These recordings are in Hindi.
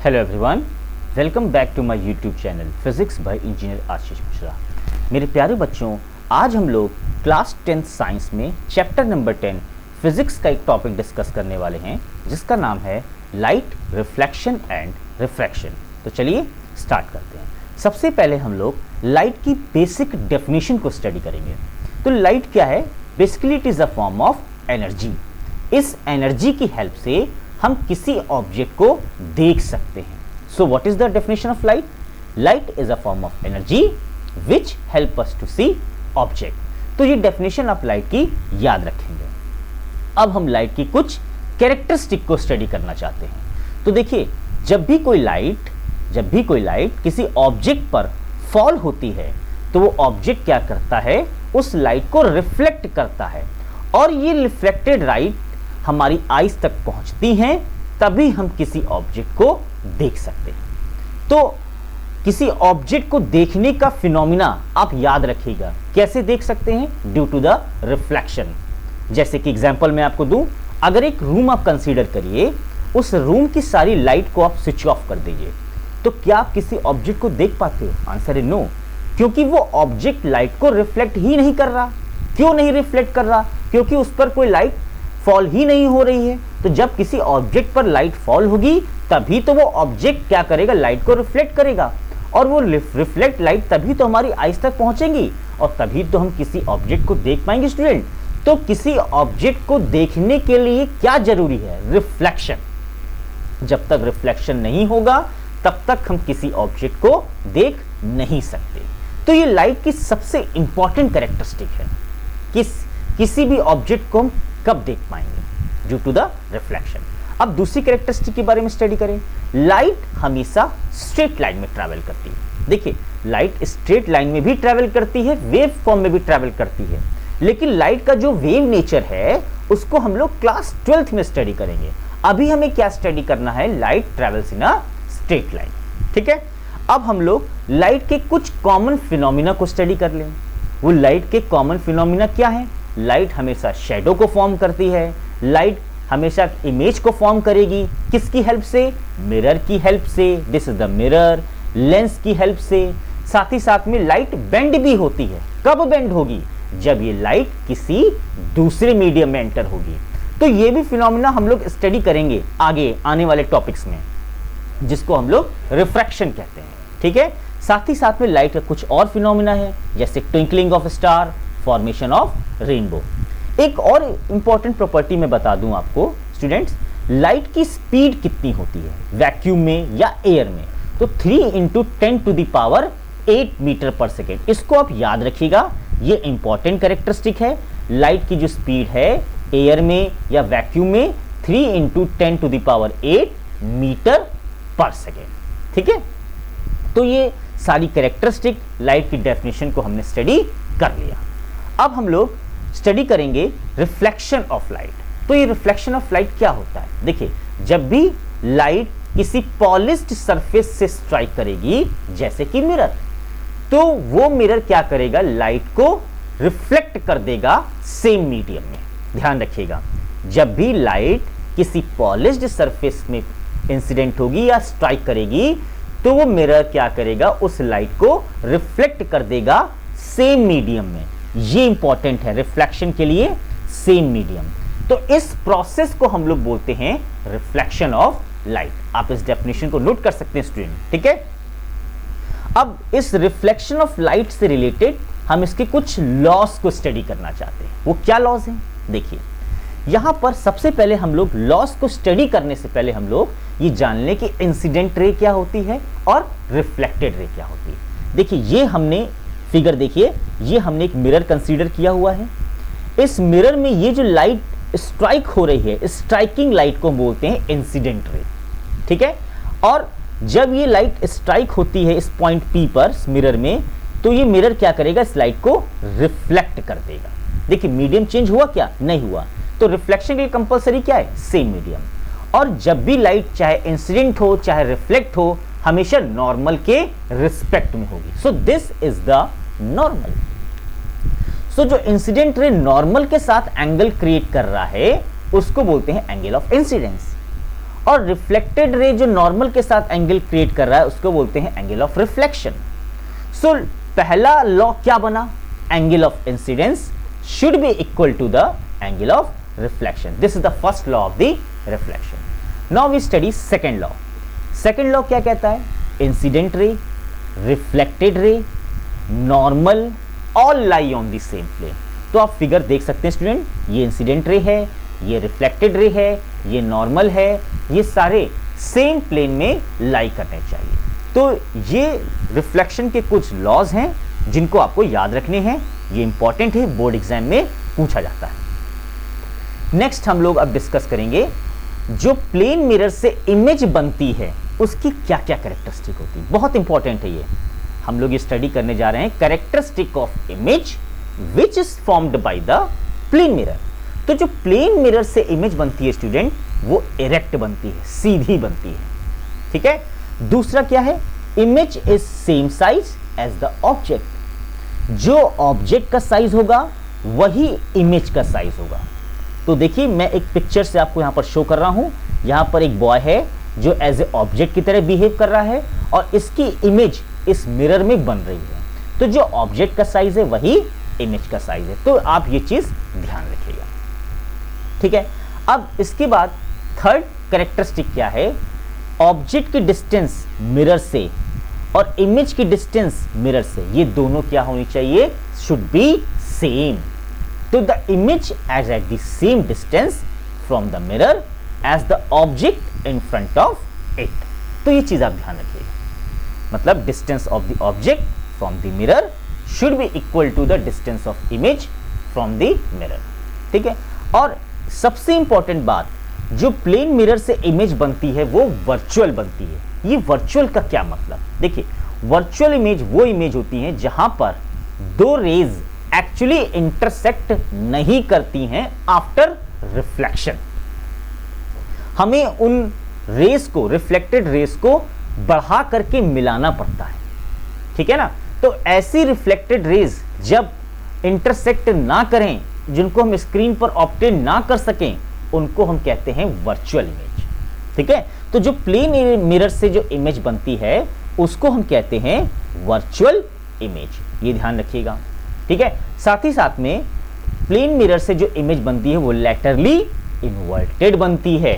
Hello everyone, welcome back to my YouTube channel physics by engineer Ashish Mishra. मेरे प्यारे बच्चों, आज हम लोग क्लास 10 साइंस में चैप्टर नंबर 10 फिजिक्स का एक टॉपिक डिस्कस करने वाले हैं जिसका नाम है लाइट, रिफ्लेक्शन एंड रिफ्रैक्शन। तो चलिए स्टार्ट करते हैं। सबसे पहले हम लोग लाइट की बेसिक डेफिनेशन को स्टडी करेंगे। तो लाइट क्या है? Basically it is a form of energy. इस एनर्जी की हेल्प से हम किसी ऑब्जेक्ट को देख सकते हैं। So what is the definition of light? Light is a form of energy which help us to see object. तो ये डेफिनेशन ऑफ लाइट की याद रखेंगे। अब हम लाइट की कुछ कैरेक्टरिस्टिक को स्टडी करना चाहते हैं। तो देखिए, जब भी कोई लाइट किसी ऑब्जेक्ट पर फॉल होती है तो वो ऑब्जेक्ट क्या करता है? उस लाइट को रिफ्लेक्ट करता है और ये रिफ्लेक्टेड लाइट हमारी आईज तक पहुंचती हैं, तभी हम किसी ऑब्जेक्ट को देख सकते हैं। तो किसी ऑब्जेक्ट को देखने का फिनोमिना आप याद रखिएगा। कैसे देख सकते हैं? Due to the reflection. जैसे कि एग्जांपल मैं आपको दूं, अगर एक रूम आप कंसीडर करिए, उस रूम की सारी लाइट को आप स्विच ऑफ कर दीजिए, तो क्या आप किसी ऑब्जेक्ट को देख पाते हो? आंसर है नो, क्योंकि वो ऑब्जेक्ट लाइट को रिफ्लेक्ट ही नहीं कर रहा। क्यों नहीं रिफ्लेक्ट कर रहा? क्योंकि उस पर कोई लाइट फॉल ही नहीं हो रही है। तो जब किसी ऑब्जेक्ट पर लाइट फॉल होगी तभी तो वो ऑब्जेक्ट क्या करेगा? लाइट को रिफ्लेक्ट करेगा, और वो रिफ्लेक्ट लाइट तभी तो हमारी आईज तक पहुंचेगी और तभी तो हम किसी ऑब्जेक्ट को देख पाएंगे स्टूडेंट। तो किसी ऑब्जेक्ट को देखने के लिए क्या जरूरी है? रिफ्लेक्शन। जब तक रिफ्लेक्शन नहीं होगा तब तक हम किसी ऑब्जेक्ट को देख नहीं सकते। तो ये लाइट की सबसे इंपॉर्टेंट कैरेक्टरिस्टिक है। किसी भी ऑब्जेक्ट को हम कब देख पाएंगे? Due to the reflection. अब दूसरी कैरेक्टरिस्टिक के बारे में स्टडी करें। लाइट हमेशा स्ट्रेट लाइन में ट्रैवल करती है। देखिए, लाइट स्ट्रेट लाइन में भी ट्रैवल करती है, वेव फॉर्म में भी ट्रैवल करती है, लेकिन लाइट का जो वेव नेचर है उसको हम लोग क्लास 12th में स्टडी करेंगे। अभी हमें क्या स्टडी करना है? Light travels in a straight line. ठीक है, अब हम लोग लाइट के कुछ कॉमन फिनोमिना को स्टडी कर लें। वो लाइट के कॉमन फिनोमिना क्या है? लाइट हमेशा शैडो को फॉर्म करती है। लाइट हमेशा इमेज को फॉर्म करेगी। किसकी हेल्प से? मिरर की हेल्प से। This is the mirror. Lens की हेल्प से। साथ ही साथ में लाइट बेंड भी होती है। कब बेंड होगी? जब ये लाइट किसी दूसरे मीडियम में एंटर होगी। तो ये भी फिनोमिना हम लोग स्टडी करेंगे आगे आने वाले टॉपिक्स में, जिसको हम लोग रिफ्रैक्शन कहते हैं। ठीक है, साथ ही साथ में लाइट का कुछ और फिनोमिना है, जैसे twinkling of star, formation of rainbow. एक और इंपॉर्टेंट प्रॉपर्टी मैं बता दूं आपको स्टूडेंट्स, लाइट की स्पीड कितनी होती है वैक्यूम में या एयर में? तो 3 × 10⁸ मीटर पर सेकेंड। इसको आप याद रखिएगा, ये इंपॉर्टेंट कैरेक्टरिस्टिक है। लाइट की जो स्पीड है एयर में या वैक्यूम में 3 × 10⁸ मीटर पर सेकेंड। ठीक है, तो ये सारी कैरेक्टरिस्टिक लाइट की डेफिनेशन को हमने स्टडी कर लिया। अब हम लोग स्टडी करेंगे रिफ्लेक्शन ऑफ लाइट। तो ये रिफ्लेक्शन ऑफ लाइट क्या होता है? देखिए, जब भी लाइट किसी पॉलिश्ड सरफेस से स्ट्राइक करेगी, जैसे कि मिरर, तो वो मिरर क्या करेगा? लाइट को रिफ्लेक्ट कर देगा सेम मीडियम में। ध्यान रखिएगा, जब भी लाइट किसी पॉलिश्ड सरफेस में इंसिडेंट होगी या स्ट्राइक करेगी, तो वो मिरर क्या करेगा? उस लाइट को रिफ्लेक्ट कर देगा सेम मीडियम में। ये इंपॉर्टेंट है रिफ्लेक्शन के लिए, सेम मीडियम। तो इस प्रोसेस को हम लोग बोलते हैं रिफ्लेक्शन ऑफ लाइट। आप इस डेफिनेशन को नोट कर सकते हैं स्टूडेंट। ठीक है, अब इस रिफ्लेक्शन ऑफ लाइट से रिलेटेड हम इसके कुछ लॉस को स्टडी करना चाहते हैं। वो क्या लॉस हैं? देखिए, यहां पर सबसे पहले हम लोग लॉस को स्टडी करने से पहले हम लोग ये जान लें कि इंसिडेंट रे क्या होती है और रिफ्लेक्टेड रे क्या होती है। देखिए, ये हमने फिगर देखिए, ये हमने एक मिरर कंसीडर किया हुआ है। इस मिरर में ये जो लाइट स्ट्राइक हो रही है, स्ट्राइकिंग लाइट को बोलते हैं इंसिडेंट रे। ठीक है, और जब ये लाइट स्ट्राइक होती है इस पॉइंट P पर मिरर में, तो ये मिरर क्या करेगा? इस लाइट को रिफ्लेक्ट कर देगा। देखिए, मीडियम चेंज हुआ क्या? नहीं हुआ। तो रिफ्लेक्शन के लिए कंपलसरी क्या है? Same medium. और जब भी लाइट चाहे इंसिडेंट हो चाहे रिफ्लेक्ट हो, हमेशा नॉर्मल के रिस्पेक्ट में होगी। So this is the normal. So जो इंसिडेंट रे नॉर्मल के साथ एंगल क्रिएट कर रहा है उसको बोलते हैं एंगल ऑफ इंसिडेंस। और रिफ्लेक्टेड रे जो नॉर्मल के साथ एंगल क्रिएट कर रहा है उसको बोलते हैं एंगल ऑफ रिफ्लेक्शन। सो पहला लॉ क्या बना, angle of incidence should be equal to the angle of reflection. This is the first law of the reflection. Now we study second law. Second law क्या कहता है, incident ray, reflected ray, normal all lie on the same plane. तो आप फिगर देख सकते हैं स्टूडेंट, ये इंसिडेंट रे है, ये रिफ्लेक्टेड रे है, ये नॉर्मल है, ये सारे सेम प्लेन में लाई करने चाहिए। तो ये रिफ्लेक्शन के कुछ लॉज हैं जिनको आपको याद रखने हैं, ये इंपॉर्टेंट है, बोर्ड एग्जाम में पूछा जाता है। नेक्स्ट हम लोग अब डिस्कस करेंगे जो प्लेन मिरर से इमेज बनती है उसकी क्या क्या कैरेक्टरिस्टिक होती है। बहुत इंपॉर्टेंट है ये, हम लोग ये स्टडी करने जा रहे हैं characteristic of image which is formed by the plane mirror. तो जो प्लेन मिरर से इमेज बनती है स्टूडेंट, वो इरेक्ट बनती है, सीधी बनती है, ठीक है। दूसरा क्या है, image is same size as the object. जो ऑब्जेक्ट का साइज होगा वही इमेज का साइज होगा। तो देखिए मैं एक पिक्चर से आपको यहां पर शो कर रहा हूं, यहां पर एक बॉय है जो एज ए ऑब्जेक्ट की तरह बिहेव कर रहा है और इसकी इमेज इस मिरर में बन रही है। तो जो ऑब्जेक्ट का साइज है वही इमेज का साइज है। तो आप ये चीज ध्यान रखिएगा, ठीक है। अब इसके बाद थर्ड कैरेक्टरिस्टिक क्या है, ऑब्जेक्ट की डिस्टेंस मिरर से और इमेज की डिस्टेंस मिरर से, ये दोनों क्या होनी चाहिए, शुड बी सेम। तो the image as at the same distance from the mirror as the object in front of it. तो ये चीज आप ध्यान रखिएगा, मतलब distance of the object from the mirror should be equal to the distance of image from the mirror, ठीक है। और सबसे इंपॉर्टेंट बात, जो प्लेन मिरर से इमेज बनती है वो वर्चुअल बनती है। ये वर्चुअल का क्या मतलब, देखिए वर्चुअल इमेज वो इमेज होती है जहां पर दो रेज एक्चुअली इंटरसेक्ट नहीं करती हैं आफ्टर रिफ्लेक्शन। हमें उन रेस को, रिफ्लेक्टेड रेस को बढ़ा करके मिलाना पड़ता है, ठीक है ना। तो ऐसी रिफ्लेक्टेड रेज जब इंटरसेक्ट ना करें, जिनको हम स्क्रीन पर ऑब्टेन ना कर सकें, उनको हम कहते हैं वर्चुअल इमेज, ठीक है। तो जो प्लेन मिरर से जो इमेज बनती है उसको हम कहते हैं वर्चुअल इमेज, ये ध्यान रखिएगा, ठीक है। साथ ही साथ में प्लेन मिरर से जो इमेज बनती है वो लैटरली इन्वर्टेड बनती है।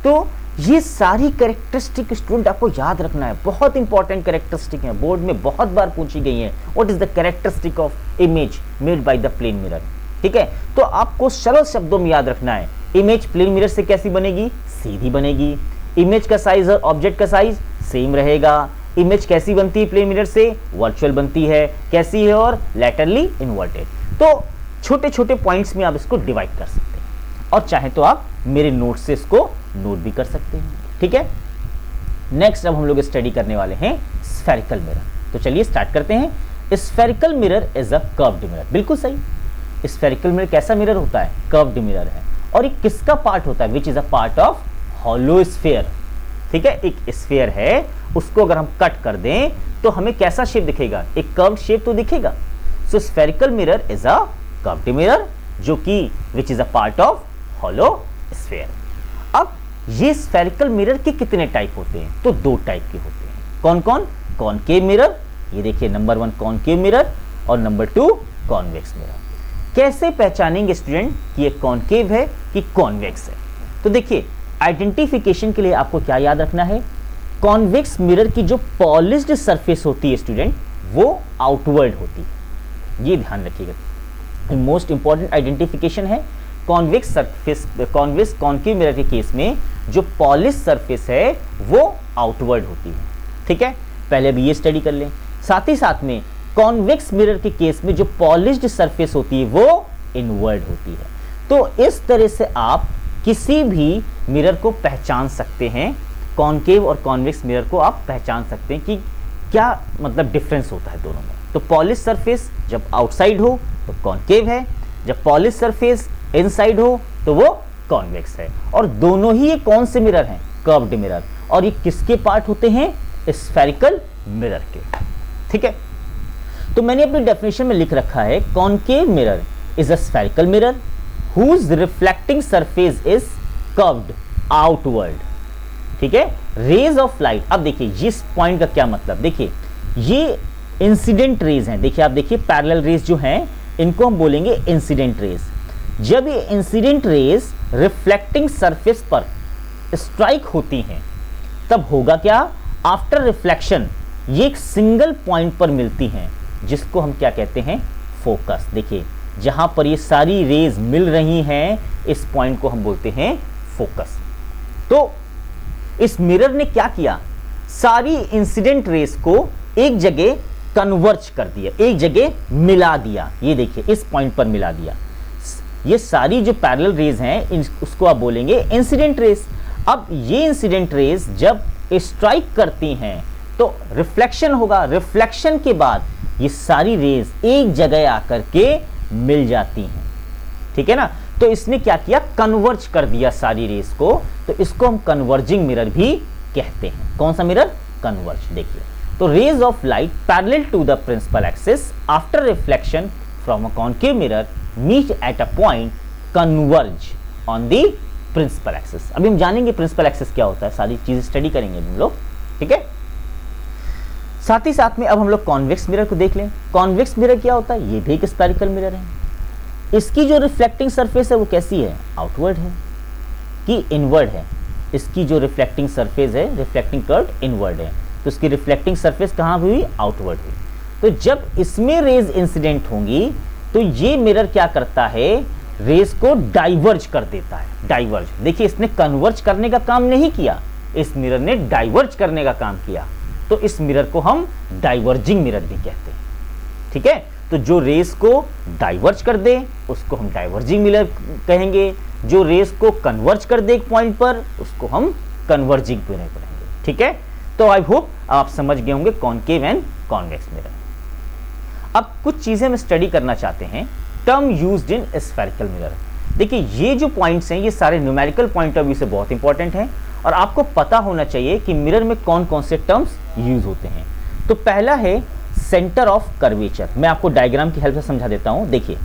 तो ये सारी कैरेक्टरिस्टिक स्टूडेंट आपको याद रखना है, बहुत इंपॉर्टेंट कैरेक्टरिस्टिक है, बोर्ड में बहुत बार पूछी गई है। What is the characteristic of image made by the plane mirror, ठीक है। तो आपको सरल शब्दों में याद रखना है, इमेज प्लेन मिरर से कैसी बनेगी, सीधी बनेगी। इमेज का साइज और ऑब्जेक्ट का साइज सेम रहेगा। इमेज कैसी बनती है प्लेन मिरर से, वर्चुअल बनती है, कैसी है, और लैटरली इन्वर्टेड। तो छोटे छोटे पॉइंट्स में आप इसको डिवाइड कर सकते हैं और चाहे तो आप मेरे नोट से इसको नोट भी कर सकते हैं, ठीक है। नेक्स्ट अब हम लोग स्टडी करने वाले हैं स्फेरिकल मिरर। तो चलिए स्टार्ट करते हैं। Spherical mirror is a curved mirror, बिल्कुल सही। स्फेरिकल मिरर कैसा मिरर होता है, कर्व्ड मिरर है। और ये किसका पार्ट होता है, विच is a part of hollow sphere, ठीक है। एक स्फीयर है, उसको अगर हम कट कर दें तो हमें कैसा शेप दिखेगा, एक कर्व्ड शेप तो दिखेगा। So spherical mirror is a curved mirror जो कि which is a part of hollow sphere. अब ये स्फेरिकल मिरर के कितने टाइप होते हैं, तो दो टाइप के होते हैं। कौन कौन, कॉनकेव मिरर, ये देखिए नंबर 1 कॉनकेव मिरर और नंबर 2 कॉन्वेक्स मिरर। कैसे पहचानेंगे स्टूडेंट कि ये कॉनकेव है कि कॉन्वेक्स है, तो देखिए आइडेंटिफिकेशन के लिए आपको क्या याद रखना है, कॉन्वेक्स मिरर की जो पॉलिश्ड सरफेस होती है स्टूडेंट वो आउटवर्ड होती है, ये ध्यान रखिएगा। मोस्ट इंपॉर्टेंट आइडेंटिफिकेशन है convex surface, convex concave mirror के केस में जो पॉलिश सरफेस है वो आउटवर्ड होती है, ठीक है। पहले भी ये स्टडी कर लें। साथ ही साथ में कॉन्वेक्स मिरर के केस में जो पॉलिश्ड सरफेस होती है वो इनवर्ड होती है। तो इस तरह से आप किसी भी मिरर को पहचान सकते हैं, कॉनकेव और कॉन्वेक्स मिरर को आप पहचान सकते हैं कि क्या मतलब डिफरेंस होता है दोनों में। तो पॉलिश सरफेस जब आउटसाइड हो तो कॉनकेव है, जब पॉलिश सरफेस इनसाइड हो तो वो कॉन्वेक्स है। और दोनों ही ये कौन से मिरर हैं, कर्व्ड मिरर। और ये किसके पार्ट होते हैं, स्फेरिकल मिरर के, ठीक है। तो मैंने अपनी डेफिनेशन में लिख रखा है concave mirror is a spherical mirror whose reflecting surface is curved outward, ठीक है, रेज ऑफ लाइट। अब देखिए इस पॉइंट का क्या मतलब, देखिए ये इंसिडेंट रेज हैं, देखिए आप देखिए पैरेलल रेज जो हैं इनको हम बोलेंगे इंसिडेंट रेज। जब ये इंसिडेंट रेज रिफ्लेक्टिंग सरफेस पर स्ट्राइक होती हैं तब होगा क्या, आफ्टर रिफ्लेक्शन ये एक सिंगल पॉइंट पर मिलती हैं जिसको हम क्या कहते हैं, फोकस। देखिए जहां पर ये सारी रेज मिल रही हैं इस पॉइंट को हम बोलते हैं फोकस। तो इस मिरर ने क्या किया, सारी इंसिडेंट रेज को एक जगह कन्वर्ज कर दिया, एक जगह मिला दिया। ये देखिए इस पॉइंट पर मिला दिया। ये सारी जो पैरेलल रेज हैं उसको आप बोलेंगे इंसिडेंट रेज। अब ये इंसिडेंट रेज जब स्ट्राइक करती हैं तो रिफ्लेक्शन होगा, रिफ्लेक्शन के बाद ये सारी रेज एक जगह आकर के मिल जाती हैं, ठीक है ना। तो इसने क्या किया, कन्वर्ज कर दिया सारी रेज को, तो इसको हम कन्वर्जिंग मिरर भी कहते हैं। कौन सा मिरर, कन्वर्ज। देखिए तो rays of light parallel to the principal axis after reflection from a concave mirror meet at a point converge on the principal axis. अभी हम जानेंगे प्रिंसिपल एक्सिस क्या होता है, सारी चीजें स्टडी करेंगे हम लोग, ठीक है। साथ ही साथ में अब हम लोग कॉन्वेक्स मिरर को देख लें। कॉन्वेक्स मिरर क्या होता है, ये भी एक स्फेरिकल मिरर है। इसकी जो रिफ्लेक्टिंग सरफेस है वो कैसी है, आउटवर्ड है कि इनवर्ड है। इसकी जो रिफ्लेक्टिंग सरफेस है, रिफ्लेक्टिंग कर्व इनवर्ड है, तो इसकी रिफ्लेक्टिंग सरफेस कहाँ हुई, आउटवर्ड हुई। तो जब इसमें रेज इंसिडेंट होंगी तो ये मिरर क्या करता है, रेज को डाइवर्ज कर देता है। डाइवर्ज, देखिए इसने कन्वर्ज करने का काम नहीं किया, इस मिरर ने डाइवर्ज करने का काम किया। तो इस मिरर को हम डाइवर्जिंग मिरर भी कहते हैं, ठीक है। तो जो रेस को डाइवर्ज कर दे उसको हम डाइवर्जिंग मिरर कहेंगे, जो रेस को कन्वर्ज कर दे एक पॉइंट पर उसको हम कन्वर्जिंग मिरर कहेंगे, ठीक है। तो आई होप आप समझ गए होंगे कॉनकेव एंड कॉन्वेक्स मिरर। अब कुछ चीजें हम स्टडी करना चाहते हैं, term used in spherical mirror. देखिए ये जो पॉइंट्स हैं ये सारे न्यूमेरिकल पॉइंट ऑफ व्यू से बहुत इंपॉर्टेंट हैं और आपको पता होना चाहिए कि मिरर में कौन कौन से टर्म्स यूज होते हैं। तो पहला है सेंटर ऑफ कर्वेचर। मैं आपको डायग्राम की हेल्प से समझा देता हूं। देखिए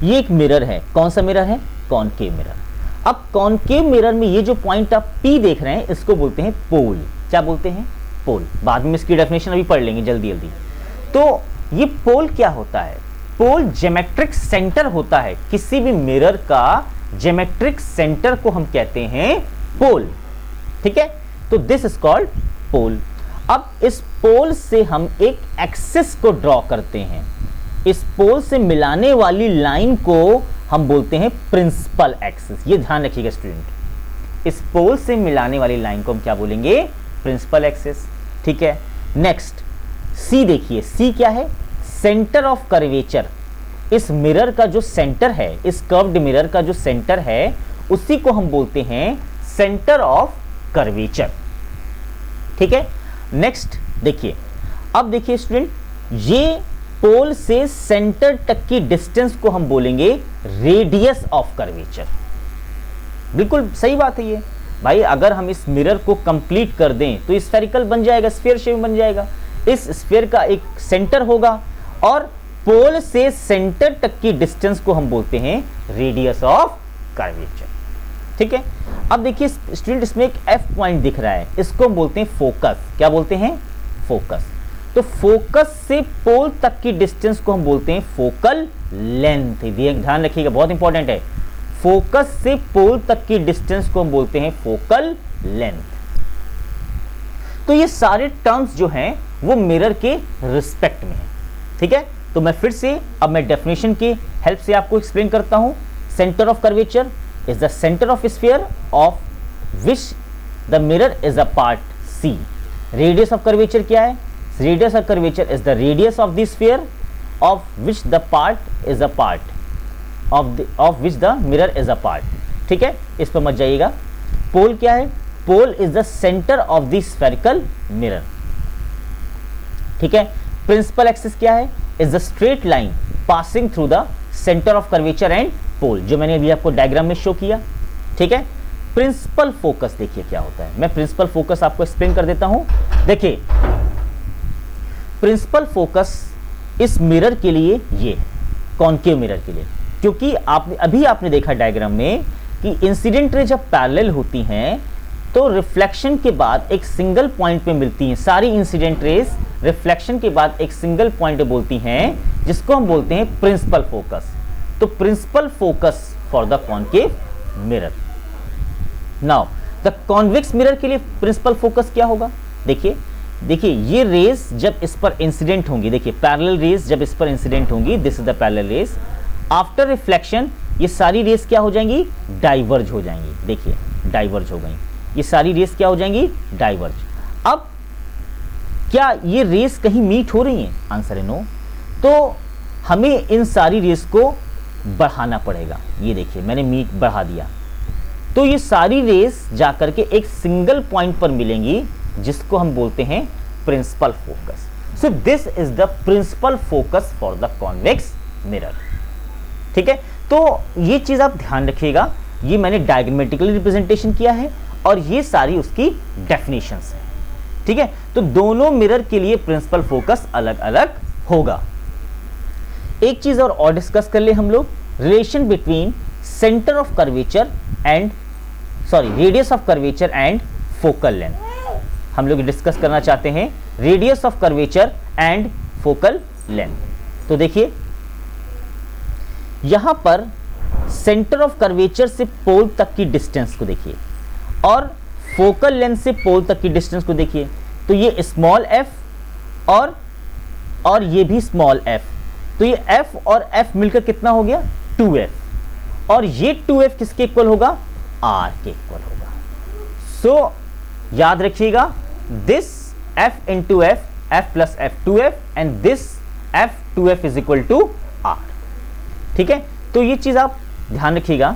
ये एक मिरर है, कौन सा मिरर है, कॉनकेव मिरर। अब कॉनकेव मिरर में ये जो पॉइंट आप P देख रहे हैं इसको बोलते हैं पोल। क्या बोलते हैं, पोल। बाद में इसकी डेफिनेशन अभी पढ़ लेंगे जल्दी जल्दी। तो ये पोल क्या होता है, पोल ज्योमेट्रिक सेंटर होता है। किसी भी मिरर का ज्योमेट्रिक सेंटर को हम कहते हैं पोल, ठीक है। तो दिस इज कॉल्ड पोल। अब इस पोल से हम एक एक्सिस को ड्रॉ करते हैं। इस पोल से मिलाने वाली लाइन को हम बोलते हैं प्रिंसिपल एक्सिस। ये ध्यान रखिएगा स्टूडेंट, इस पोल से मिलाने वाली लाइन को हम क्या बोलेंगे, प्रिंसिपल एक्सिस, ठीक है। नेक्स्ट सी देखिए, सी क्या है, सेंटर ऑफ कर्वेचर। इस मिरर का जो सेंटर है, इस कर्व्ड मिरर का जो सेंटर है उसी को हम बोलते हैं सेंटर ऑफ कर्वेचर, ठीक है। नेक्स्ट देखिए, अब देखिए स्टूडेंट, ये पोल से सेंटर तक की डिस्टेंस को हम बोलेंगे रेडियस ऑफ कर्वेचर। बिल्कुल सही बात है ये भाई, अगर हम इस मिरर को कंप्लीट कर दें तो स्फेरिकल बन जाएगा, स्फीयर शेप बन जाएगा। इस स्फीयर का एक सेंटर होगा और पोल से सेंटर तक की डिस्टेंस को हम बोलते हैं रेडियस ऑफ कर्वेचर, ठीक है। अब देखिए स्टूडेंट, इसमें एक F पॉइंट दिख रहा है, इसको हम बोलते हैं फोकस। क्या बोलते हैं, फोकस। तो फोकस से पोल तक की डिस्टेंस को हम बोलते हैं फोकल लेंथ। ध्यान रखिएगा, बहुत इंपॉर्टेंट है। फोकस से पोल तक की डिस्टेंस को हम बोलते हैं फोकल लेंथ। तो ये सारे टर्म्स जो हैं वो मिरर के रिस्पेक्ट में है, ठीक है। तो मैं फिर से अब मैं डेफिनेशन की हेल्प से आपको एक्सप्लेन करता हूं। Centre of curvature is the center of sphere of which the mirror is a part C. Radius of curvature क्या है, radius of curvature is the radius of the sphere of which the part is a part of which the mirror is a part, ठीक है। इस पर मत जाइएगा। पोल क्या है, पोल is the center of the spherical mirror, ठीक है। प्रिंसिपल एक्सिस क्या है, is the straight line passing through the center of curvature and पोल, जो मैंने अभी आपको डायग्राम में शो किया, ठीक है। प्रिंसिपल फोकस देखिए क्या होता है, मैं प्रिंसिपल फोकस आपको एक्सप्लेन कर देता हूं। देखिए प्रिंसिपल फोकस इस मिरर के लिए, ये कॉनकेव मिरर के लिए, क्योंकि अभी आपने देखा डायग्राम में कि इंसिडेंट रे जब पैरेलल होती हैं तो रिफ्लेक्शन के बाद एक सिंगल पॉइंट पे मिलती हैं। सारी इंसिडेंट रेस रिफ्लेक्शन के बाद एक सिंगल पॉइंट पे बोलती हैं, जिसको हम बोलते हैं प्रिंसिपल फोकस। तो principal focus for the concave mirror. Now the convex mirror के लिए प्रिंसिपल फोकस क्या होगा? देखिए ये रेस जब इस पर इंसिडेंट होंगी, देखिए पैरेलल रेस जब इस पर इंसिडेंट होंगी, this is the parallel rays, after reflection ये सारी रेस क्या हो जाएंगी? डाइवर्ज हो जाएंगी। देखिए डाइवर्ज हो गई, ये सारी रेस क्या हो जाएंगी? डाइवर्ज। अब क्या ये रेस कहीं मीट हो रही हैं? आंसर है नो। तो हमें इन सारी रेस को बढ़ाना पड़ेगा। ये देखिए मैंने मीट बढ़ा दिया, तो ये सारी रेस जाकर के एक सिंगल पॉइंट पर मिलेंगी, जिसको हम बोलते हैं principal focus. So this is the principal focus for the convex mirror. ठीक है, तो ये चीज आप ध्यान रखिएगा, ये मैंने डायग्रामेटिकली रिप्रेजेंटेशन किया है और ये सारी उसकी डेफिनेशंस हैं। ठीक है, तो दोनों मिरर के लिए प्रिंसिपल फोकस अलग अलग होगा। एक चीज और डिस्कस कर ले हम लोग, relation between centre of curvature and radius of curvature and focal length. हम लोग डिस्कस करना चाहते हैं radius of curvature and focal length. तो देखिए यहां पर सेंटर ऑफ कर्वेचर से पोल तक की डिस्टेंस को देखिए और फोकल लेंथ से पोल तक की डिस्टेंस को देखिए। तो ये स्मॉल f और ये भी स्मॉल f, तो ये f और f मिलकर कितना हो गया? 2f। और ये 2f किसके इक्वल होगा? r के इक्वल होगा। सो याद रखिएगा, this f into f, f plus f 2f and this f 2f is equal to r। ठीक है, तो ये चीज आप ध्यान रखिएगा।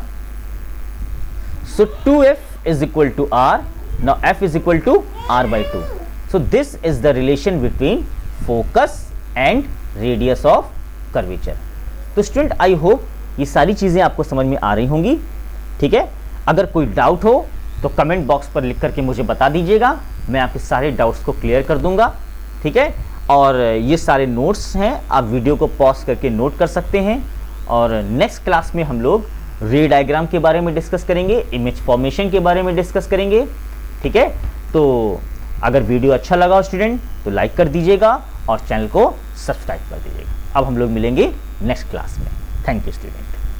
So 2f is equal to r, now f is equal to r by 2। So this is the relation between focus and radius of curvature. तो स्टूडेंट आई होप ये सारी चीजें आपको समझ में आ रही होंगी। ठीक है, अगर कोई डाउट हो तो कमेंट बॉक्स पर लिख करके मुझे बता दीजिएगा, मैं आपके सारे डाउट्स को क्लियर कर दूंगा। ठीक है, और ये सारे नोट्स हैं, आप वीडियो को पॉज करके नोट कर सकते हैं। और नेक्स्ट क्लास में हम लोग रे डायग्राम के बारे में डिस्कस करेंगे, इमेज फॉर्मेशन के बारे में डिस्कस करेंगे। ठीक है, तो अगर वीडियो अच्छा लगा हो स्टूडेंट तो लाइक कर दीजिएगा और चैनल को सब्सक्राइब कर दीजिएगा। अब हम लोग मिलेंगे नेक्स्ट क्लास में। Thank you student.